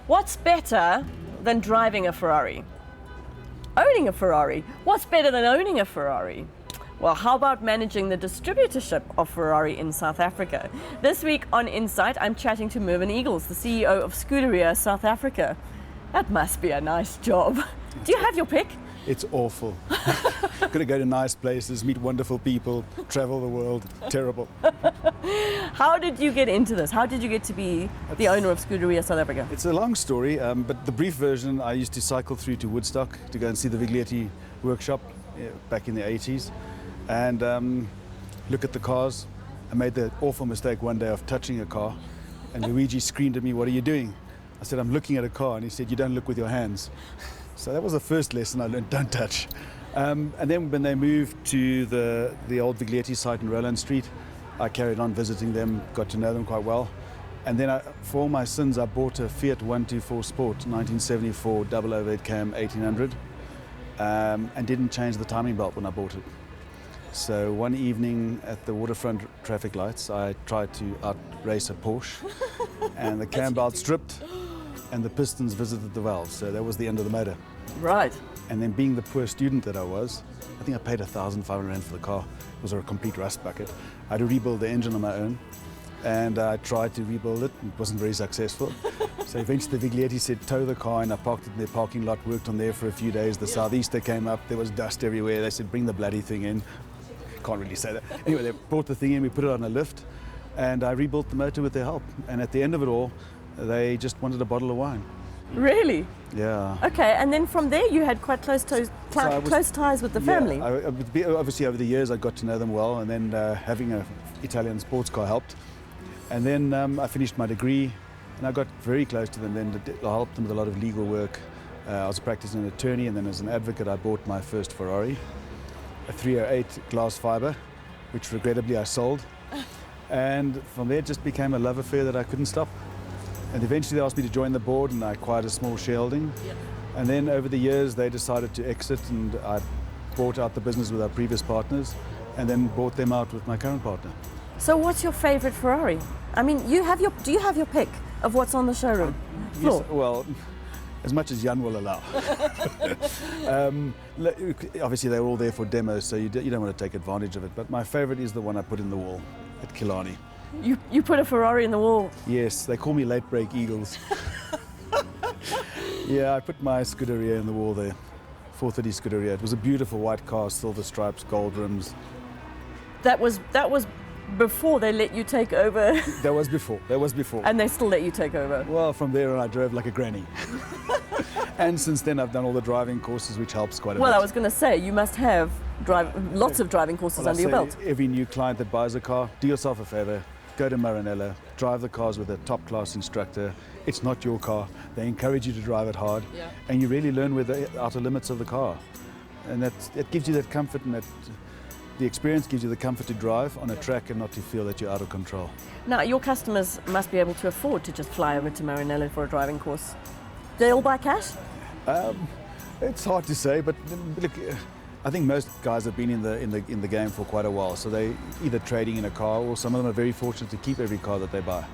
What's better than driving a Ferrari? Owning a Ferrari. What's better than owning a Ferrari? Well, how about managing the distributorship of Ferrari in South Africa? This week on Insight, I'm chatting to Mervyn, the CEO of Scuderia, South Africa. That must be a nice job. Do you have your pick? It's awful. Got to go to nice places, meet wonderful people, travel the world. Terrible. How did you get into this? How did you get to be the owner of Scuderia South Africa? It's a long story, but the brief version, I used to cycle through to Woodstock to go and see the Viglietti workshop back in the 80s and look at the cars. I made the awful mistake one day of touching a car, and Luigi screamed at me, "What are you doing?" I said, "I'm looking at a car," and he said, "You don't look with your hands." So that was the first lesson I learned, don't touch. And then when they moved to the old Viglietti site in Roland Street, I carried on visiting them, got to know them quite well. And then for all my sins, I bought a Fiat 124 Sport, 1974 double overhead cam 1800, and didn't change the timing belt when I bought it. So one evening at the waterfront traffic lights, I tried to outrace a Porsche, and the cam belt stripped, and the pistons visited the valves, so that was the end of the motor. Right. And then being the poor student that I was, I think I paid 1,500 rand for the car. It was a complete rust bucket. I had to rebuild the engine on my own, and I tried to rebuild it. It wasn't very successful. So eventually the Viglietti said, tow the car, and I parked it in their parking lot, worked on there for a few days. The southeaster came up, there was dust everywhere. They said, bring the bloody thing in. Can't really say that. Anyway, they brought the thing in, we put it on a lift, and I rebuilt the motor with their help. And at the end of it all, they just wanted a bottle of wine. Really? Yeah. Okay, and then from there you had quite close ties with the family. Yeah, obviously over the years I got to know them well, and then having an Italian sports car helped. And then I finished my degree, and I got very close to them. Then I helped them with a lot of legal work. I was practicing an attorney, and then as an advocate I bought my first Ferrari, a 308 glass fiber, which regrettably I sold. And from there it just became a love affair that I couldn't stop. And eventually they asked me to join the board, and I acquired a small shareholding. Yep. And then over the years they decided to exit, and I bought out the business with our previous partners and then bought them out with my current partner. So what's your favorite Ferrari? I mean, do you have your pick of what's on the showroom floor? Yes, well, as much as Jan will allow. Obviously they were all there for demos, so you don't want to take advantage of it. But my favorite is the one I put in the wall at Killarney. You put a Ferrari in the wall? Yes, they call me late break Eagles. Yeah, I put my Scuderia in the wall there, 430 Scuderia. It was a beautiful white car, silver stripes, gold rims. That was before they let you take over? That was before. And they still let you take over? Well, from there on I drove like a granny. And since then I've done all the driving courses, which helps quite a bit. Well, I was going to say, you must have lots of driving courses under your belt. Every new client that buys a car, do yourself a favor, go to Maranello, drive the cars with a top-class instructor. It's not your car. They encourage you to drive it hard, and you really learn where the outer limits of the car. And that gives you that comfort, and the experience gives you the comfort to drive on a track and not to feel that you're out of control. Now, your customers must be able to afford to just fly over to Maranello for a driving course. Do they all buy cash? It's hard to say, but look, I think most guys have been in the game for quite a while, so they either trading in a car, or some of them are very fortunate to keep every car that they buy.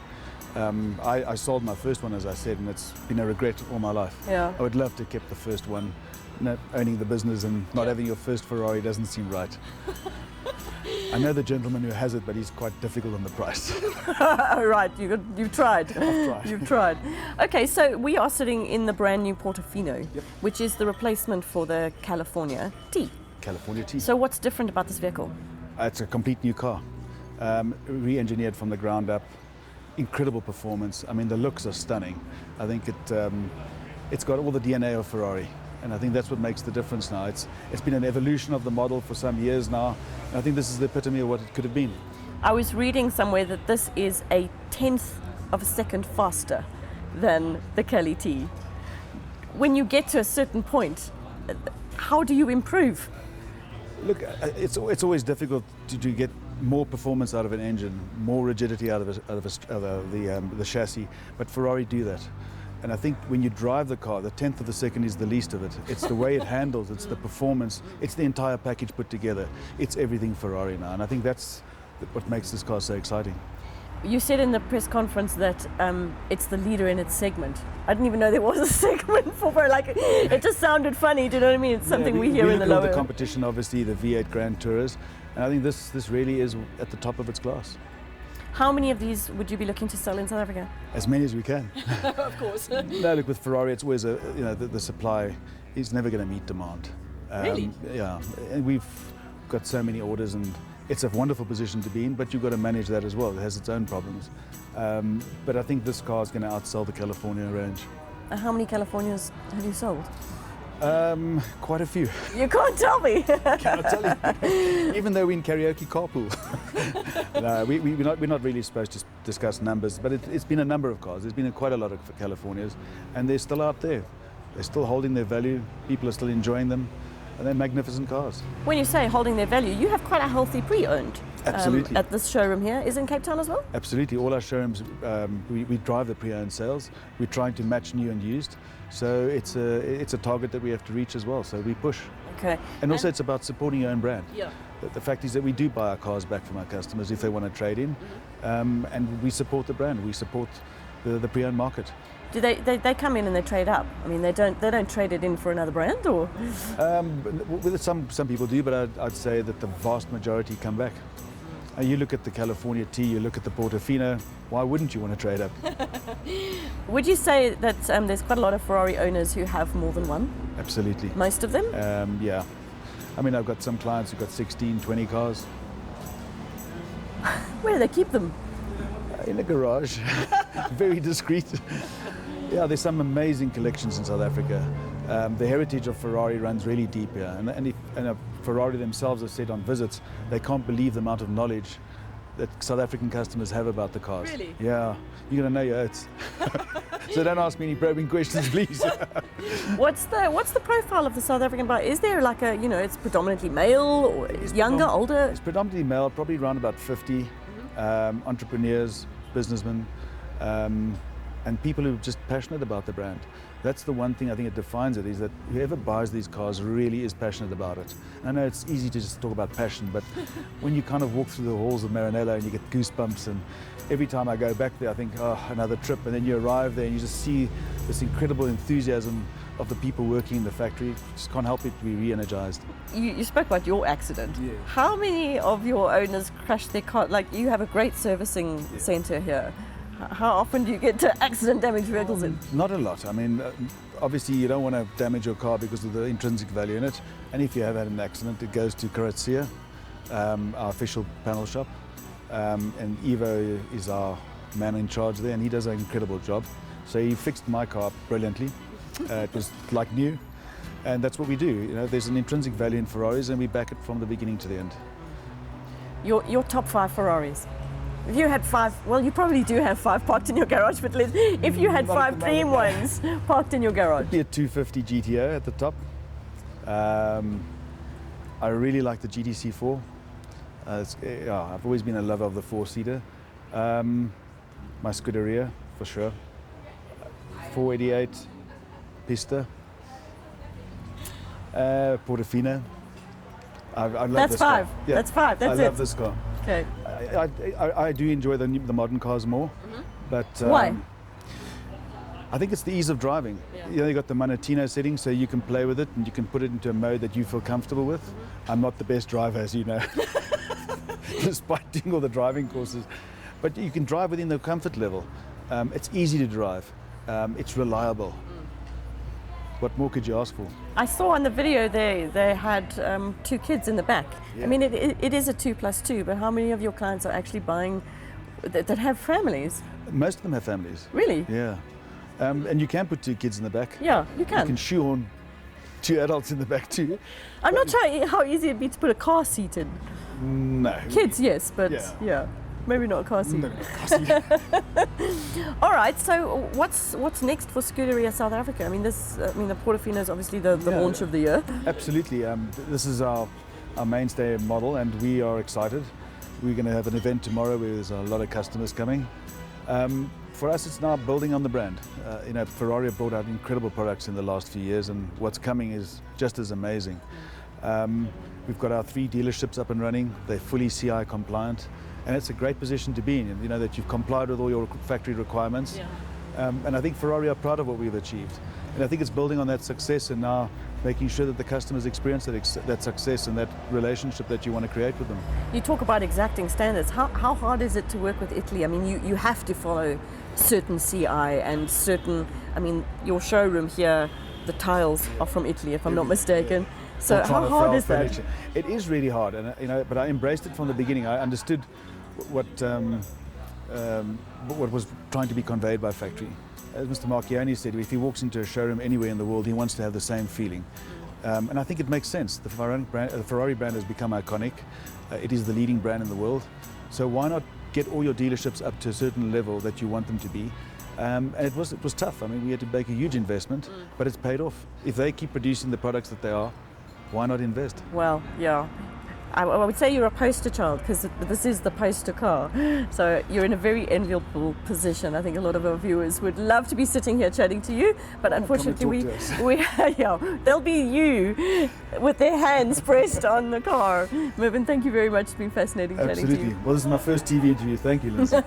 I sold my first one, as I said, and it's been a regret all my life. Yeah. I would love to keep the first one. Owning the business and not having your first Ferrari doesn't seem right. I know the gentleman who has it, but he's quite difficult on the price. Right, you've tried. I've tried. You've tried. Okay, so we are sitting in the brand new Portofino, which is the replacement for the California T. California T. So what's different about this vehicle? It's a complete new car, re-engineered from the ground up. Incredible performance. I mean, the looks are stunning. I think it's got all the DNA of Ferrari. And I think that's what makes the difference now. It's been an evolution of the model for some years now. And I think this is the epitome of what it could have been. I was reading somewhere that this is a 1/10 of a second faster than the Cali T. When you get to a certain point, how do you improve? Look, it's always difficult to get more performance out of an engine, more rigidity out of the chassis, but Ferrari do that. And I think when you drive the car, the 1/10 of a second is the least of it. It's the way it handles, it's the performance, it's the entire package put together. It's everything Ferrari now, and I think that's what makes this car so exciting. You said in the press conference that it's the leader in its segment. I didn't even know there was a segment for Ferrari. Like, it just sounded funny. Do you know what I mean? It's something we hear in the lower. The competition, obviously, the V8 Grand Tourers, and I think this really is at the top of its class. How many of these would you be looking to sell in South Africa? As many as we can. Of course. No, look, with Ferrari, it's always the supply is never going to meet demand. Really? Yeah, and we've got so many orders, and it's a wonderful position to be in, but you've got to manage that as well. It has its own problems. But I think this car is going to outsell the California range. How many Californias have you sold? Quite a few. You can't tell me. Cannot tell you. Even though we're in karaoke carpool. No, we're not really supposed to discuss numbers, but it's been a number of cars. There's been quite a lot of Californias, and they're still out there. They're still holding their value. People are still enjoying them, and they're magnificent cars. When you say holding their value, you have quite a healthy pre-owned. Absolutely. At this showroom here. Is it in Cape Town as well? Absolutely. All our showrooms, we drive the pre-owned sales. We're trying to match new and used. So it's a target that we have to reach as well. So we push. Okay. And also it's about supporting your own brand. Yeah. The fact is that we do buy our cars back from our customers if they want to trade in. And we support the brand. We support the pre-owned market. Do they come in and they trade up? I mean, they don't trade it in for another brand, or? Some people do, but I'd say that the vast majority come back. You look at the California T, you look at the Portofino, why wouldn't you want to trade up? Would you say that there's quite a lot of Ferrari owners who have more than one? Absolutely. Most of them? Yeah. I mean, I've got some clients who've got 16, 20 cars. Where do they keep them? In the garage. Very discreet. Yeah, there's some amazing collections in South Africa. The heritage of Ferrari runs really deep here. And Ferrari themselves have said on visits, they can't believe the amount of knowledge that South African customers have about the cars. Really? Yeah, you're going to know your oats. So don't ask me any probing questions, please. What's the profile of the South African buyer? Is there like it's predominantly male, or younger, older? It's predominantly male, probably around about 50, entrepreneurs, businessmen, and people who are just passionate about the brand. That's the one thing I think it defines it, is that whoever buys these cars really is passionate about it. I know it's easy to just talk about passion, but when you kind of walk through the halls of Maranello and you get goosebumps, and every time I go back there I think, oh, another trip, and then you arrive there and you just see this incredible enthusiasm of the people working in the factory. You just can't help it to be re-energized. You spoke about your accident. Yeah. How many of your owners crashed their car? Like, you have a great servicing centre here. How often do you get to accident damaged vehicles in? Not a lot. I mean, obviously you don't want to damage your car because of the intrinsic value in it. And if you have had an accident, it goes to Scuderia, our official panel shop. And Ivo is our man in charge there, and he does an incredible job. So he fixed my car up brilliantly. It was like new. And that's what we do. There's an intrinsic value in Ferraris, and we back it from the beginning to the end. Your top 5 Ferraris. If you had 5, well, you probably do have 5 parked in your garage, but if you had 5 dream ones parked in your garage. It'd be a 250 GTO at the top. I really like the GTC4. I've always been a lover of the 4-seater. My Scuderia, for sure. 488 Pista. Portofino. I love That's this 5. car. Yeah, That's 5. That's it. I love this car. Okay. I do enjoy the modern cars more, but Why? I think it's the ease of driving. Yeah. You got the Monotino setting, so you can play with it and you can put it into a mode that you feel comfortable with. I'm not the best driver, as you know, despite doing all the driving courses, but you can drive within the comfort level. It's easy to drive. It's reliable. What more could you ask for? I saw on the video they had 2 kids in the back. Yeah. I mean, it is a 2+2, but how many of your clients are actually buying that have families? Most of them have families. Really? Yeah. And you can put 2 kids in the back. Yeah, you can. You can shoehorn 2 adults in the back too. I'm not sure how easy it'd be to put a car seat in. No. Kids, yes, but yeah. Maybe not a car seat. All right. So what's next for Scuderia South Africa? I mean, the Portofino is obviously the launch of the year. Absolutely. This is our mainstay model, and we are excited. We're going to have an event tomorrow where there's a lot of customers coming. For us, it's now building on the brand. Ferrari have brought out incredible products in the last few years, and what's coming is just as amazing. We've got our 3 dealerships up and running. They're fully CI compliant. And it's a great position to be in, you know, that you've complied with all your factory requirements. Yeah. And I think Ferrari are proud of what we've achieved. And I think it's building on that success and now making sure that the customers experience that success and that relationship that you want to create with them. You talk about exacting standards. How hard is it to work with Italy? I mean, you have to follow certain CI and certain, I mean, your showroom here, the tiles are from Italy, if I'm not mistaken. So how hard is that? Furniture. It is really hard, and you know, but I embraced it from the beginning. I understood what was trying to be conveyed by factory. As Mr. Marchioni said, if he walks into a showroom anywhere in the world, he wants to have the same feeling. And I think it makes sense. The Ferrari brand has become iconic. It is the leading brand in the world. So why not get all your dealerships up to a certain level that you want them to be? And it was tough. I mean, we had to make a huge investment, but it's paid off. If they keep producing the products that they are, why not invest? Well, yeah. I would say you're a poster child because this is the poster car. So you're in a very enviable position. I think a lot of our viewers would love to be sitting here chatting to you, but unfortunately they'll be you with their hands pressed on the car. Mervyn, thank you very much. It's been fascinating chatting to you. Absolutely. Well, this is my first TV interview. Thank you, Lindsay.